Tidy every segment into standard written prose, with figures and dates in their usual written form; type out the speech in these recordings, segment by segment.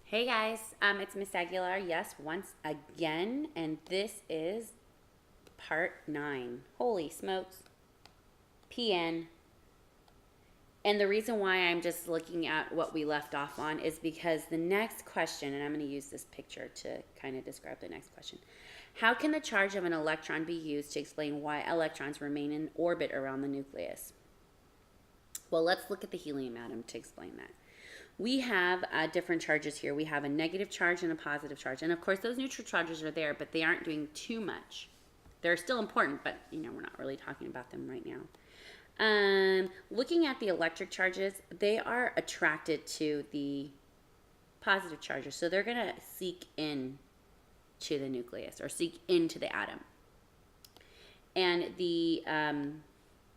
Hey guys, it's Miss Aguilar. Yes, once again, and this is part 9. Holy smokes, PN. And the reason why I'm just looking at what we left off on is because the next question, and I'm going to use this picture to kind of describe the next question. How can the charge of an electron be used to explain why electrons remain in orbit around the nucleus? Well, let's look at the helium atom to explain that. We have different charges here. We have a negative charge and a positive charge. And of course, those neutral charges are there, but they aren't doing too much. They're still important, but we're not really talking about them right now. Looking at the electric charges, they are attracted to the positive charges. So they're going to seek in to the nucleus or seek into the atom. And the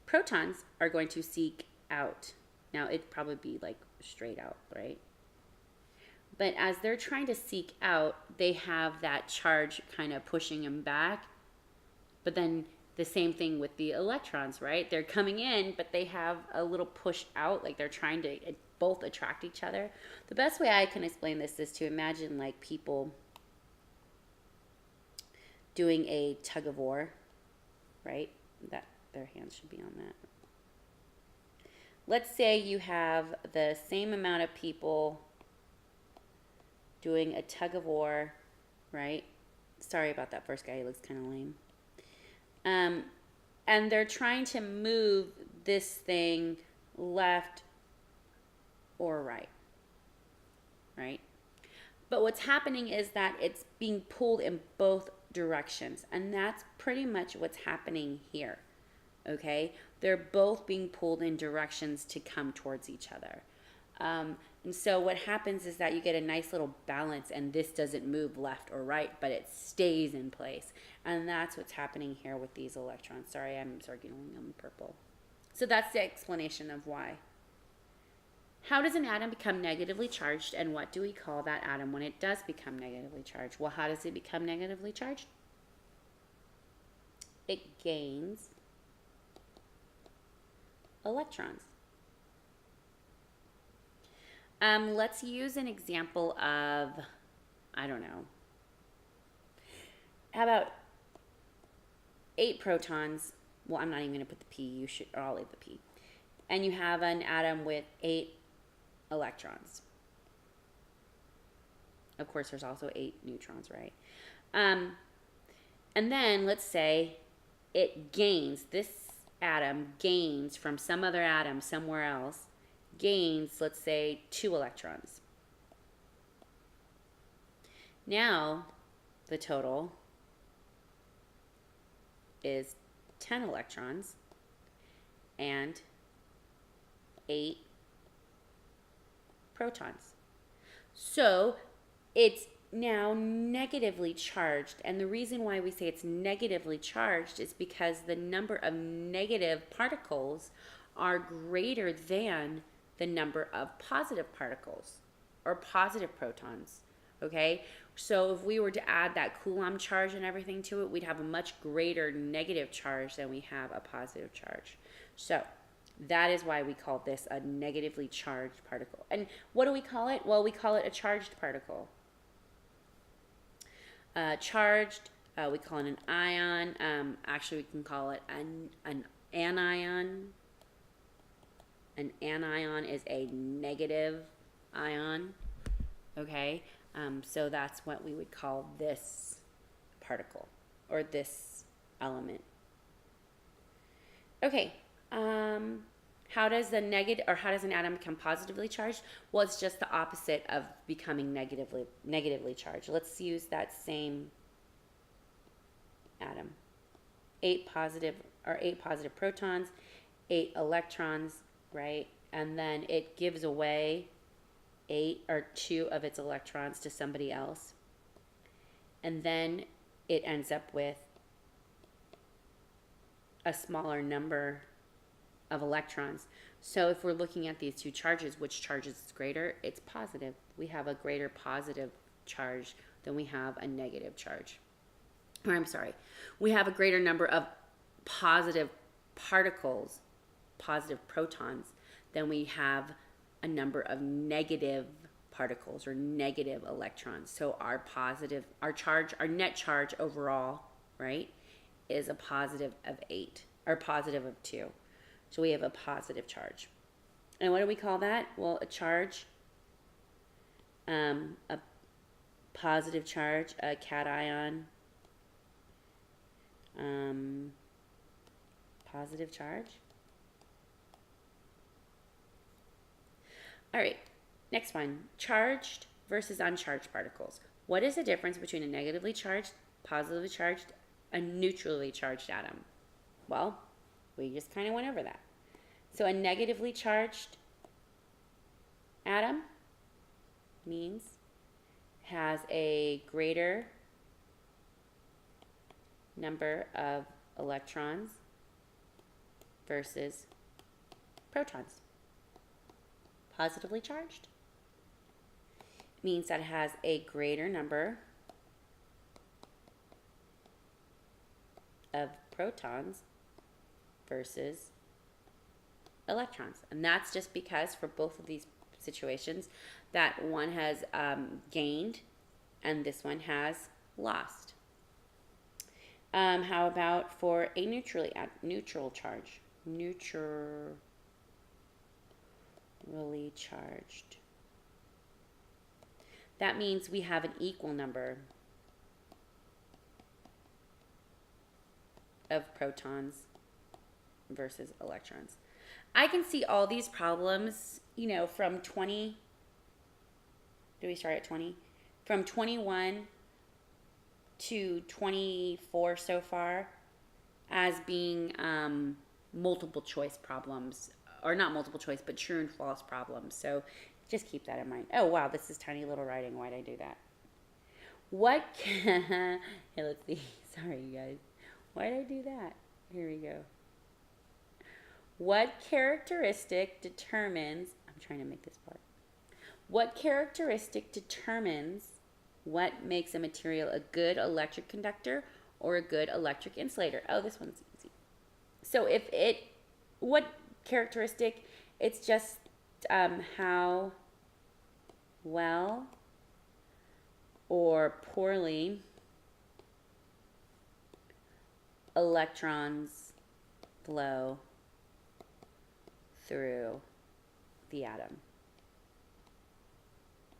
protons are going to seek out. Now, it'd probably be like straight out, right? But as they're trying to seek out, they have that charge kind of pushing them back. But then the same thing with the electrons, right? They're coming in, but they have a little push out, like they're trying to both attract each other. The best way I can explain this is to imagine like people doing a tug of war, right? That their hands should be on that. Let's say you have the same amount of people doing a tug of war, right? Sorry about that first guy, he looks kind of lame. And they're trying to move this thing left or right, right? But what's happening is that it's being pulled in both directions, and that's pretty much what's happening here, okay? They're both being pulled in directions to come towards each other. And so what happens is that you get a nice little balance, and this doesn't move left or right, but it stays in place. And that's what's happening here with these electrons. Sorry, I'm circling them purple. So that's the explanation of why. How does an atom become negatively charged, and what do we call that atom when it does become negatively charged? Well, how does it become negatively charged? It gains electrons. Let's use an example of, I don't know, how about 8 protons? Well, I'm not even going to put the P. You should, or I'll leave the P. And you have an atom with 8 electrons. Of course, there's also 8 neutrons, right? And then let's say it gains, this atom gains from some other atom somewhere else, gains, let's say, 2 electrons. Now, the total is 10 electrons and 8 protons. So, it's now negatively charged, and the reason why we say it's negatively charged is because the number of negative particles are greater than the number of positive particles or positive protons, okay? So if we were to add that Coulomb charge and everything to it, we'd have a much greater negative charge than we have a positive charge. So that is why we call this a negatively charged particle. And what do we call it? Well, we call it a charged particle. Charged, we call it an ion. Actually, we can call it an anion. An anion is a negative ion, okay? So that's what we would call this particle or this element. Okay, how does an atom become positively charged? Well, it's just the opposite of becoming negatively charged. Let's use that same atom. 8 positive protons, 8 electrons, right? And then it gives away 2 of its electrons to somebody else. And then it ends up with a smaller number of electrons. So if we're looking at these 2 charges, which charge is greater? It's positive. We have a greater positive charge than we have a negative charge. Or I'm sorry, we have a greater number of positive particles, positive protons, than we have a number of negative particles or negative electrons. So our net charge overall, right, is a positive of 8 or positive of 2. So we have a positive charge. And what do we call that? Well, a charge, a positive charge, a cation, positive charge. All right, next one, charged versus uncharged particles. What is the difference between a negatively charged, positively charged, and neutrally charged atom? Well, we just kind of went over that. So a negatively charged atom means has a greater number of electrons versus protons. Positively charged means that it has a greater number of protons versus electrons. And that's just because for both of these situations that one has gained and this one has lost. How about for a neutral charge? Neutrally charged. That means we have an equal number of protons versus electrons. I can see all these problems, from 20, do we start at 20? From 21 to 24 so far as being multiple choice problems, or not multiple choice, but true and false problems. So just keep that in mind. Oh, wow, this is tiny little writing. Why'd I do that? Hey, let's see. Sorry, you guys. Why'd I do that? Here we go. What characteristic determines, I'm trying to make this part. What characteristic determines what makes a material a good electric conductor or a good electric insulator? Oh, this one's easy. So what characteristic? It's just how well or poorly electrons flow through the atom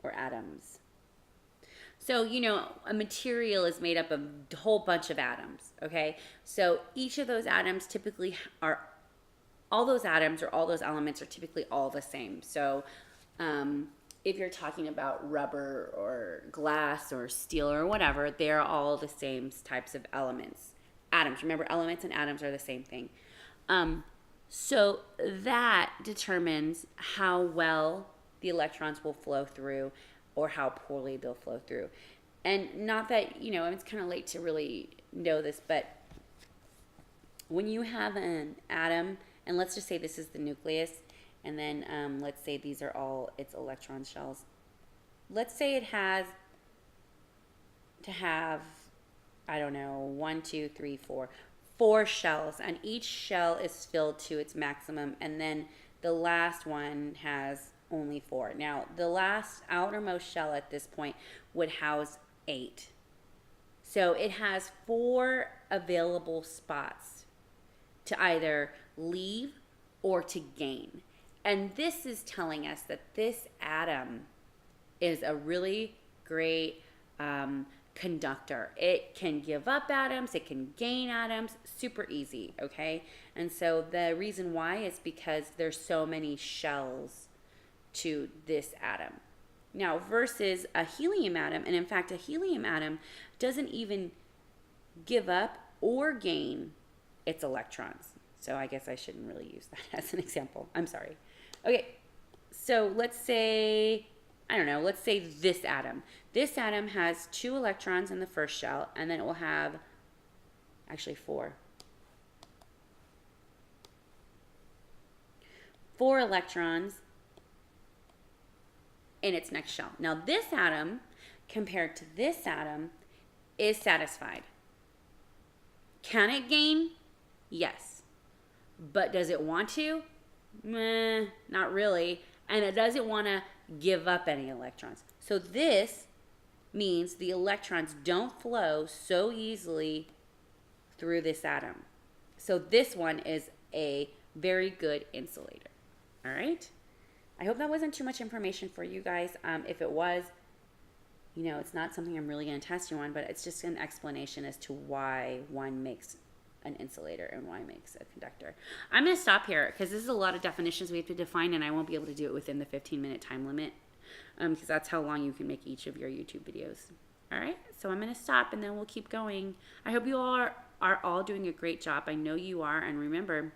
or atoms. So, a material is made up of a whole bunch of atoms, okay? So each of those atoms typically all those atoms or all those elements are typically all the same. So if you're talking about rubber or glass or steel or whatever, they're all the same types of elements. Atoms, remember, elements and atoms are the same thing. So that determines how well the electrons will flow through or how poorly they'll flow through. And not that, it's kind of late to really know this, but when you have an atom, and let's just say this is the nucleus, and then let's say these are all its electron shells. Let's say it has to have, 4 shells, and each shell is filled to its maximum, and then the last one has only 4. Now, the last outermost shell at this point would house 8. So it has 4 available spots to either leave or to gain. And this is telling us that this atom is a really great conductor. It can give up atoms, it can gain atoms, super easy, okay? And so the reason why is because there's so many shells to this atom. Now, versus a helium atom, and in fact, a helium atom doesn't even give up or gain its electrons. So I guess I shouldn't really use that as an example. I'm sorry. Okay, so let's say, let's say this atom. This atom has 2 electrons in the first shell, and then it will have, actually 4. 4 electrons in its next shell. Now this atom, compared to this atom, is satisfied. Can it gain? Yes. But does it want to? Not really. And it doesn't want to give up any electrons. So this means the electrons don't flow so easily through this atom. So this one is a very good insulator. All right? I hope that wasn't too much information for you guys. If it was, you know, it's not something I'm really going to test you on, but it's just an explanation as to why one makes an insulator and why makes a conductor. I'm going to stop here because this is a lot of definitions we have to define, and I won't be able to do it within the 15-minute time limit because that's how long you can make each of your YouTube videos. All right, so I'm going to stop, and then we'll keep going. I hope you all are all doing a great job. I know you are, and remember,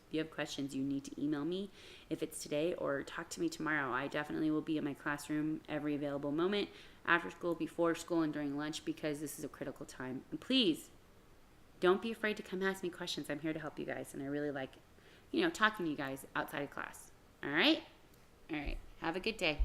if you have questions, you need to email me if it's today or talk to me tomorrow. I definitely will be in my classroom every available moment, after school, before school, and during lunch, because this is a critical time. And please, don't be afraid to come ask me questions. I'm here to help you guys, and I really like, you know, talking to you guys outside of class. All right? All right. Have a good day.